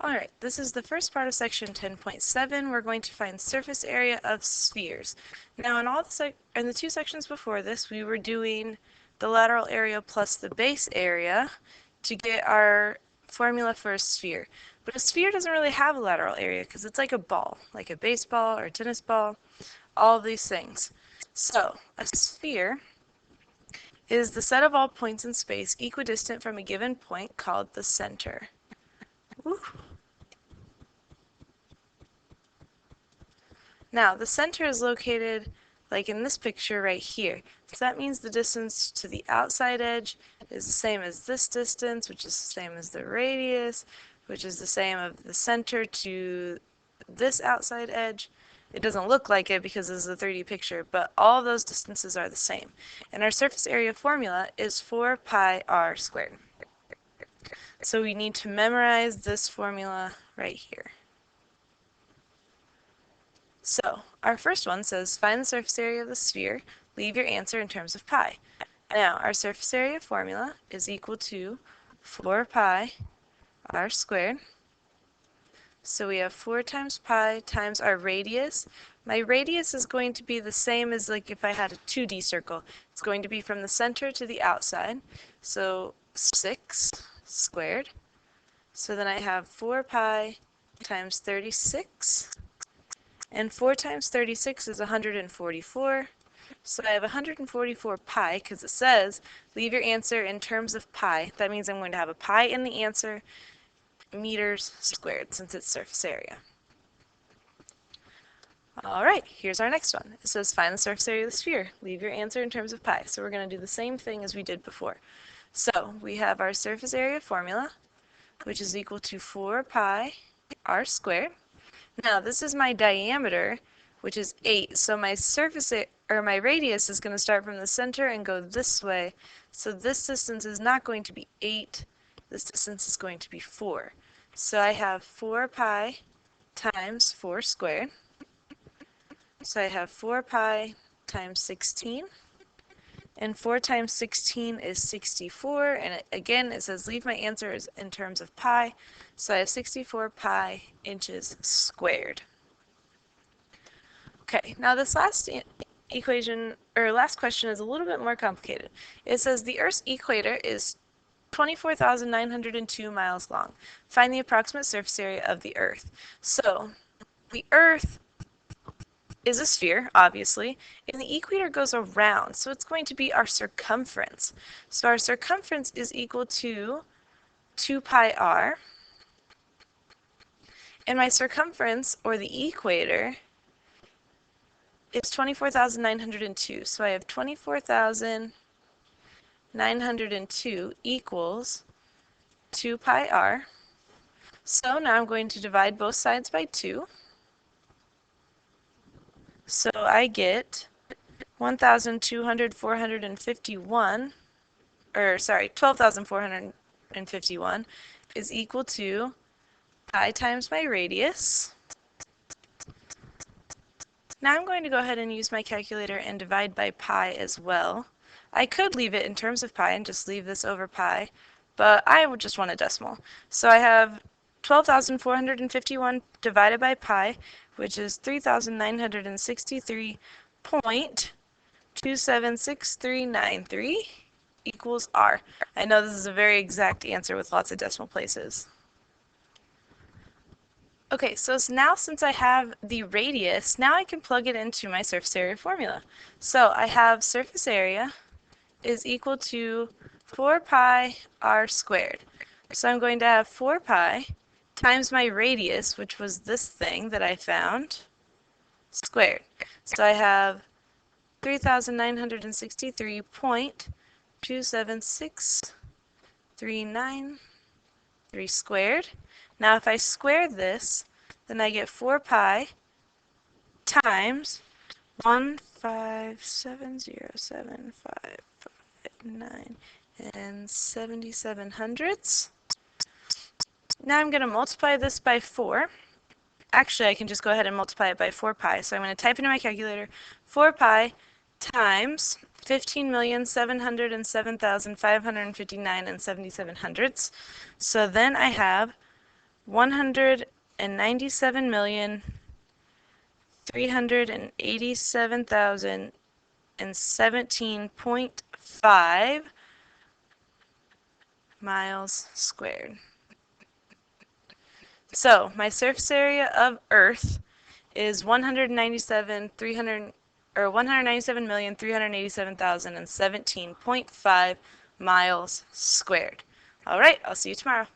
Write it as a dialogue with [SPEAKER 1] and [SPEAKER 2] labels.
[SPEAKER 1] Alright, this is the first part of section 10.7. We're going to find surface area of spheres. Now in the two sections before this, we were doing the lateral area plus the base area to get our formula for a sphere. But a sphere doesn't really have a lateral area because it's like a ball, like a baseball or a tennis ball, all of these things. So, a sphere is the set of all points in space equidistant from a given point called the center. Woo. Now, the center is located like in this picture right here. So that means the distance to the outside edge is the same as this distance, which is the same as the radius, which is the same of the center to this outside edge. It doesn't look like it because this is a 3D picture, but all of those distances are the same. And our surface area formula is 4 pi r squared. So we need to memorize this formula right here. So, our first one says find the surface area of the sphere, leave your answer in terms of pi. Now, our surface area formula is equal to 4 pi r squared. So we have 4 times pi times our radius. My radius is going to be the same as like if I had a 2D circle. It's going to be from the center to the outside. So 6 squared. So then I have 4 pi times 36. And 4 times 36 is 144. So I have 144 pi because it says leave your answer in terms of pi. That means I'm going to have a pi in the answer, meters squared, since it's surface area. Alright, here's our next one. It says find the surface area of the sphere. Leave your answer in terms of pi. So we're going to do the same thing as we did before. So we have our surface area formula, which is equal to 4 pi r squared. Now, this is my diameter, which is 8. So my my radius is going to start from the center and go this way. So this distance is not going to be 8. This distance is going to be 4. So I have 4 pi times 4 squared. So I have 4 pi times 16. And 4 times 16 is 64. And again, it says leave my answers in terms of pi. So I have 64 pi inches squared. Okay, now this last equation, or last question, is a little bit more complicated. It says the Earth's equator is 24,902 miles long. Find the approximate surface area of the Earth. So, the Earth is a sphere, obviously, and the equator goes around, so it's going to be our circumference. So our circumference is equal to 2 pi r, and my circumference, or the equator, is 24,902. So I have 24,902 equals 2 pi r. So now I'm going to divide both sides by 2. So I get 12,451 is equal to pi times my radius. Now I'm going to go ahead and use my calculator and divide by pi as well. I could leave it in terms of pi and just leave this over pi, but I would just want a decimal. So I have 12,451 divided by pi, which is 3,963.276393 equals r. I know this is a very exact answer with lots of decimal places. Okay, so now since I have the radius, now I can plug it into my surface area formula. So I have surface area is equal to 4 pi r squared. So I'm going to have 4 pi times my radius, which was this thing that I found, squared. So I have 3,963.27639 squared. Now if I square this, then I get 4 pi times 1570759 and 77 hundredths. Now I'm going to multiply this by 4. Actually, I can just go ahead and multiply it by 4 pi. So I'm going to type into my calculator 4 pi times 15,707,559 and 77 hundredths. So then I have 197,387,017.5 miles squared. So my surface area of Earth is 197,387,017.5 miles squared. All right, I'll see you tomorrow.